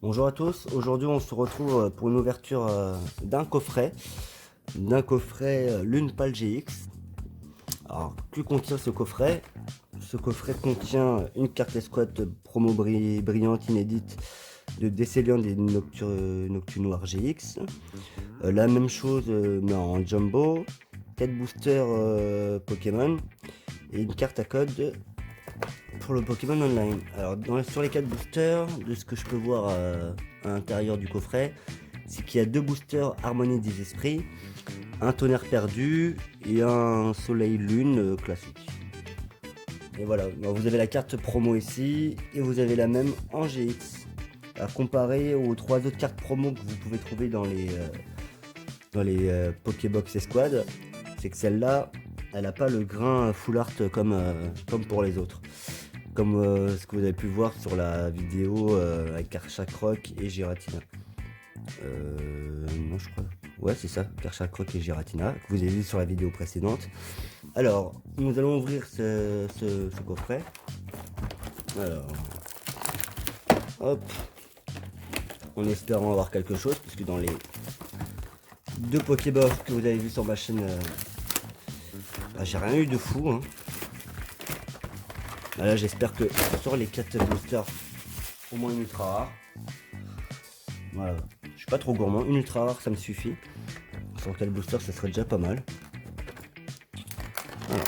Bonjour à tous, aujourd'hui on se retrouve pour une ouverture d'un coffret Lune Pal GX. Alors, que contient ce coffret? Ce coffret contient une carte escouade promo brillante inédite de Décéliant des Noctunoirs GX. La même chose mais en jumbo, 4 boosters Pokémon et une carte à code pour le Pokémon Online. Alors sur les 4 boosters, de ce que je peux voir à l'intérieur du coffret, c'est qu'il y a 2 boosters Harmonie des Esprits, un Tonnerre Perdu et un Soleil Lune classique. Et voilà, alors vous avez la carte promo ici et vous avez la même en GX. À comparer aux 3 autres cartes promo que vous pouvez trouver dans les Pokébox Esquad, c'est que celle-là, elle n'a pas le grain full art comme pour les autres. Comme ce que vous avez pu voir sur la vidéo avec Karchakroc et Giratina. Non, je crois. Ouais, c'est ça, Karchakroc et Giratina, que vous avez vu sur la vidéo précédente. Alors, nous allons ouvrir ce coffret. Alors, hop, en espérant avoir quelque chose, puisque dans les 2 Pokébox que vous avez vu sur ma chaîne, j'ai rien eu de fou. Hein. Là, j'espère que sur les 4 boosters, au moins une ultra rare. Voilà, je suis pas trop gourmand, une ultra rare ça me suffit. Sur 4 boosters, ça serait déjà pas mal. Voilà.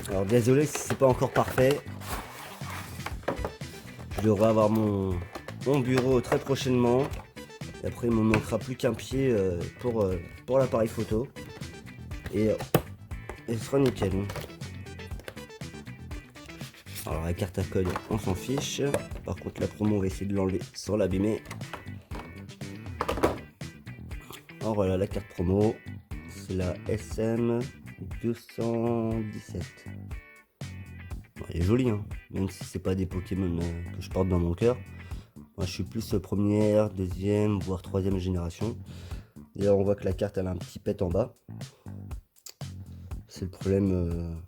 Alors désolé si c'est pas encore parfait. Je devrais avoir mon bureau très prochainement. Et après il me manquera plus qu'un pied pour l'appareil photo. Et ce sera nickel. Alors la carte à code on s'en fiche. Par contre la promo on va essayer de l'enlever sans l'abîmer. Alors voilà la carte promo. C'est la SM 217. Bon, elle est jolie hein. Même si c'est pas des Pokémon que je porte dans mon cœur. Moi je suis plus première, deuxième, voire troisième génération. D'ailleurs on voit que la carte elle a un petit pet en bas. C'est le problème.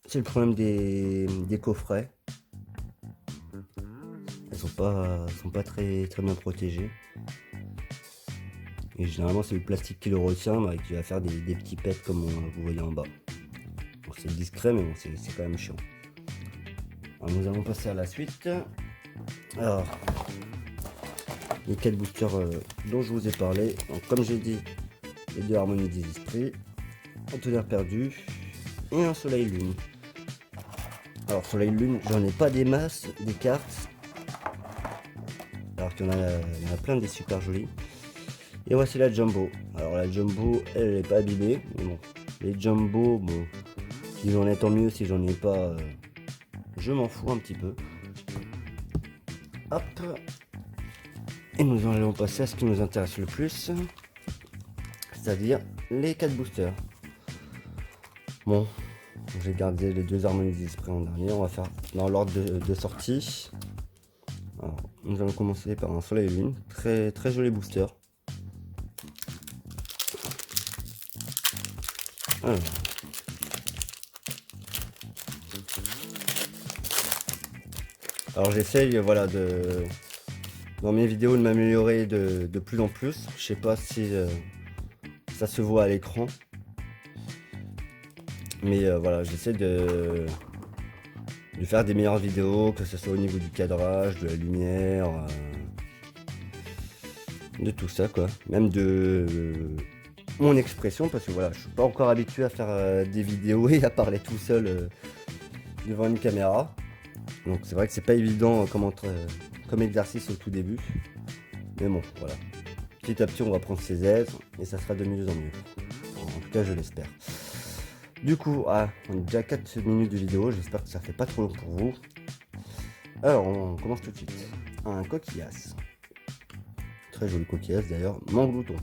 C'est le problème des coffrets. Elles sont pas très bien protégées. Et généralement c'est le plastique qui le retient, bah, qui va faire des petits pets comme vous voyez en bas. Bon, c'est discret mais bon, c'est quand même chiant. Alors, nous allons passer à la suite. Alors, les 4 boosters dont je vous ai parlé. Donc, comme j'ai dit, les 2 Harmonies des Esprits, un Tonnerre Perdu et un Soleil Lune. Alors Soleil Lune, j'en ai pas des masses, des cartes. Alors qu'il y en a plein des super jolies. Et voici la Jumbo. Alors la Jumbo, elle n'est pas abîmée. Mais bon, les Jumbo, bon, si j'en ai tant mieux, si j'en ai pas, je m'en fous un petit peu. Hop. Et nous allons passer à ce qui nous intéresse le plus. C'est-à-dire les 4 boosters. Bon, j'ai gardé les 2 Harmonies des Esprits en dernier. On va faire dans l'ordre de sortie. Alors, nous allons commencer par un Soleil Lune. Très, très joli booster. Alors j'essaye voilà, dans mes vidéos de m'améliorer de plus en plus. Je sais pas si ça se voit à l'écran. Mais voilà, j'essaie de faire des meilleures vidéos, que ce soit au niveau du cadrage, de la lumière, de tout ça quoi. Même de mon expression, parce que voilà, je suis pas encore habitué à faire des vidéos et à parler tout seul devant une caméra. Donc c'est vrai que c'est pas évident comme exercice au tout début. Mais bon, voilà. Petit à petit, on va prendre ses aises et ça sera de mieux en mieux. En tout cas, je l'espère. Du coup, on est déjà 4 minutes de vidéo. J'espère que ça fait pas trop long pour vous. Alors, on commence tout de suite. Un coquillasse. Très joli coquillasse d'ailleurs. Manglouton.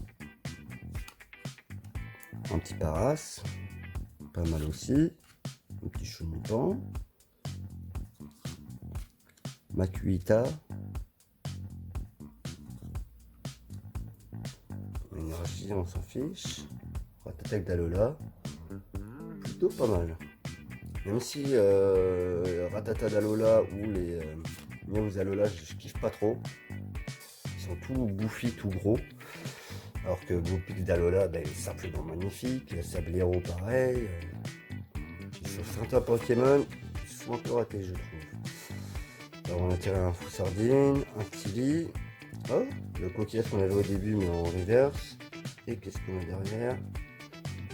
Un petit Paras. Pas mal aussi. Un petit Chenipan. Makuita. Énergie, on s'en fiche. Ratatouille d'Alola. Plutôt pas mal. Même si Ratata d'Alola ou les Miaouz Alola, je kiffe pas trop. Ils sont tout bouffis, tout gros. Alors que Vulpix d'Alola, ben, il est simplement magnifique. Sablero, pareil. Sur certains Pokémon, ils sont un peu ratés, je trouve. Alors, on a tiré un Foussardine, un Tilly. Oh, le coquillage qu'on avait au début, mais en reverse. Et qu'est-ce qu'on a derrière?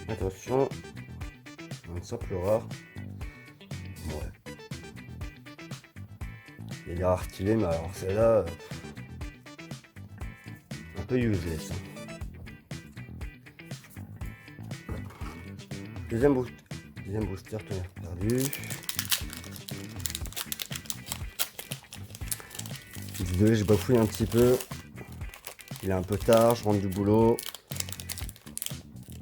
Attention, un simple rare. Ouais. Il y a des rares stylés, mais alors celle-là, un peu useless. Deuxième booster, tonnerre perdu. Désolé, je bafouille un petit peu. Il est un peu tard, je rentre du boulot.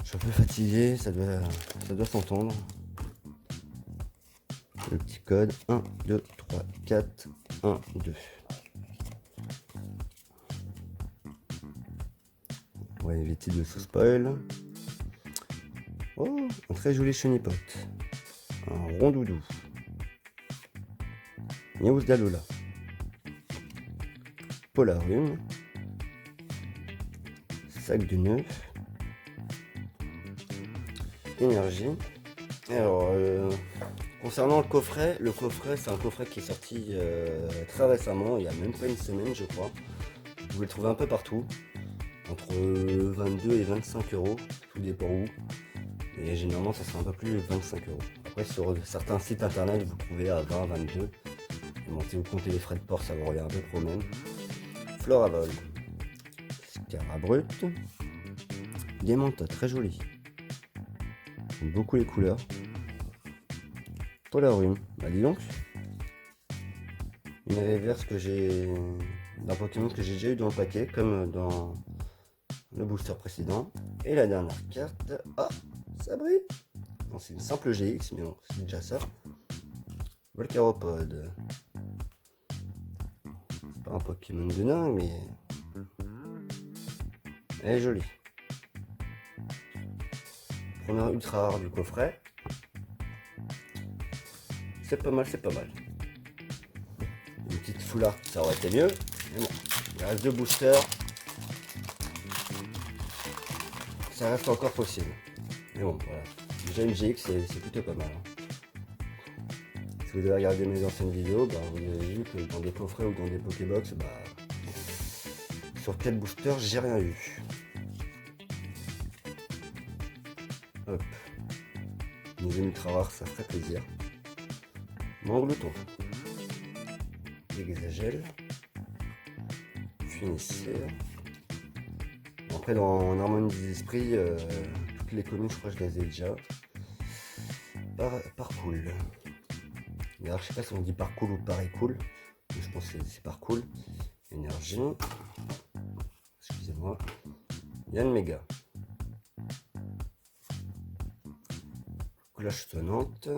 Je suis un peu fatigué, ça doit s'entendre. Le petit code 1, 2, 3, 4, 1, 2. On va éviter de se spoil. Oh, un très joli chenipot. Un rondoudou. Miaouz d'Alola. Polarium. Sac de neuf. Énergie. Alors, concernant le coffret c'est un coffret qui est sorti très récemment, il y a même pas une semaine je crois. Vous pouvez le trouver un peu partout, entre 22 et 25 euros, tout dépend où. Et généralement ça sera un peu plus de 25 euros. Après sur certains sites internet vous le trouvez à 20, 22. Et bon, si vous comptez les frais de port ça vous revient un peu trop même. Floravol. Scarabrut. Diamanta, très joli. J'aime beaucoup les couleurs. Polarium, bah dis donc. Une reverse que j'ai d'un Pokémon que j'ai déjà eu dans le paquet, comme dans le booster précédent. Et la dernière carte, ah, ça brille. Non, c'est une simple GX, mais bon, c'est déjà ça. Volcaropod. C'est pas un Pokémon de nain, mais elle est jolie. Première ultra rare du coffret. C'est pas mal, c'est pas mal. Une petite full art, ça aurait été mieux. Mais bon, il reste 2 boosters. Ça reste encore possible. Mais bon, voilà. Déjà une GX, c'est plutôt pas mal. Si vous avez regardé mes anciennes vidéos, bah, vous avez vu que dans des coffrets ou dans des Pokébox, bah, sur 4 boosters, j'ai rien eu. Hop. Deuxième ultra rare, ça ferait plaisir. Mangleton. Exagèle. Finisseur. Après dans Harmonie des Esprits, toutes les communes je crois que je les ai déjà. Par cool. Alors je sais pas si on dit par cool ou pareil cool. Mais je pense que c'est par cool. Énergie. Excusez-moi. Yann Méga. Cloche sonnante.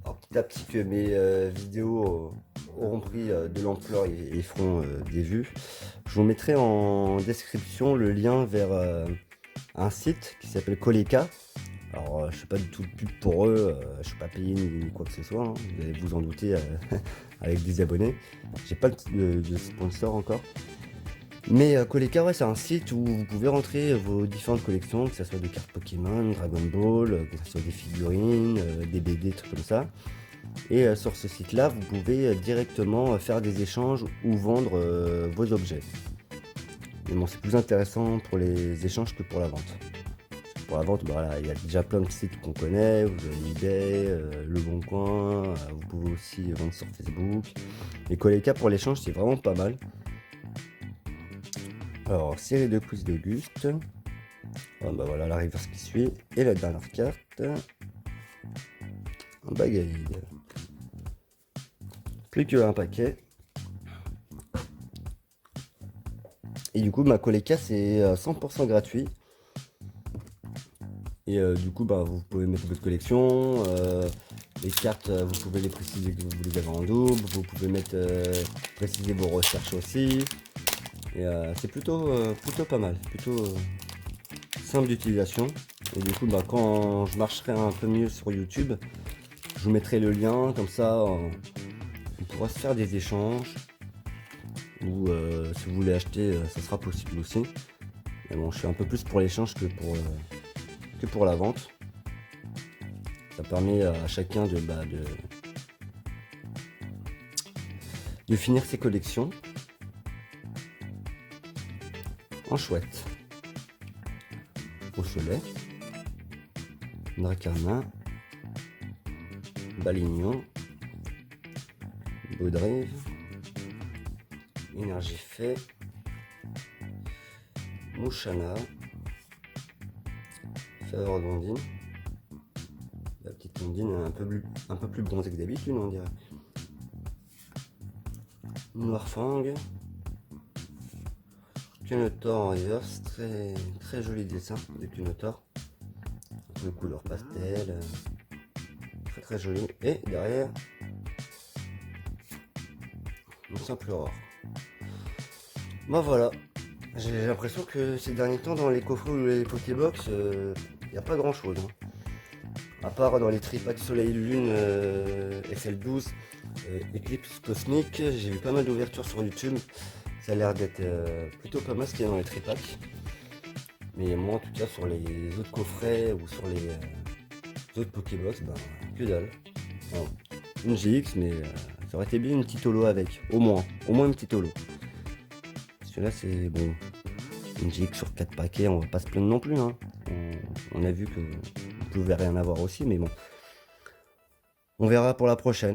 Alors petit à petit que mes vidéos auront pris de l'ampleur et feront des vues, je vous mettrai en description le lien vers un site qui s'appelle Koleka. Alors je fais pas du tout de pub pour eux, je suis pas payé ni quoi que ce soit, hein. Vous allez vous en douter avec des abonnés. J'ai pas de sponsor encore. Mais Koleka, ouais, c'est un site où vous pouvez rentrer vos différentes collections, que ce soit des cartes Pokémon, Dragon Ball, que ce soit des figurines, des BD, trucs comme ça. Et sur ce site-là, vous pouvez directement faire des échanges ou vendre vos objets. Mais bon, c'est plus intéressant pour les échanges que pour la vente. Pour la vente, bah, voilà, il y a déjà plein de sites qu'on connaît, vous avez eBay, Le Bon Coin, vous pouvez aussi vendre sur Facebook. Et Koleka pour l'échange, c'est vraiment pas mal. Alors, série de quiz d'Auguste. Oh, bah voilà la reverse qui suit. Et la dernière carte. Un Bagaïd. Plus qu'un paquet. Et du coup, ma Koleka, c'est 100% gratuit. Et du coup, bah, vous pouvez mettre votre collection. Les cartes, vous pouvez les préciser que vous les avez en double. Vous pouvez mettre préciser vos recherches aussi. Et c'est plutôt pas mal. Plutôt simple d'utilisation. Et du coup, bah, quand je marcherai un peu mieux sur YouTube, je vous mettrai le lien, comme ça on pourra se faire des échanges. Ou si vous voulez acheter, ça sera possible aussi. Mais bon, je suis un peu plus pour l'échange que pour la vente. Ça permet à chacun de finir ses collections en chouette. Osselet, Dracarmin, Balignon, Baudrive, Énergie Fait, Mouchana, Faveur d'Ondine. La petite Ondine est un peu plus bronzée que d'habitude, on dirait. Noirfang, Cunotor en reverse, très joli dessin de Cunotor. Un peu couleur pastel, très joli. Et derrière, une simple aurore. Bon voilà, j'ai l'impression que ces derniers temps dans les coffrets ou les Pokébox, il n'y a pas grand chose. Hein. À part dans les tripacks Soleil Lune SL12, Eclipse Cosmique, j'ai vu pas mal d'ouvertures sur YouTube. Ça a l'air d'être plutôt pas mal ce qu'il y a dans les tripacks. Mais moi en tout cas sur les autres coffrets ou sur les autres Pokébox, ben que dalle. Alors, une GX, mais ça aurait été bien une petite holo avec, au moins une petite holo. Parce que là c'est bon, une GX sur 4 paquets, on va pas se plaindre non plus. Hein. On a vu que vous pouvez rien avoir aussi, mais bon. On verra pour la prochaine.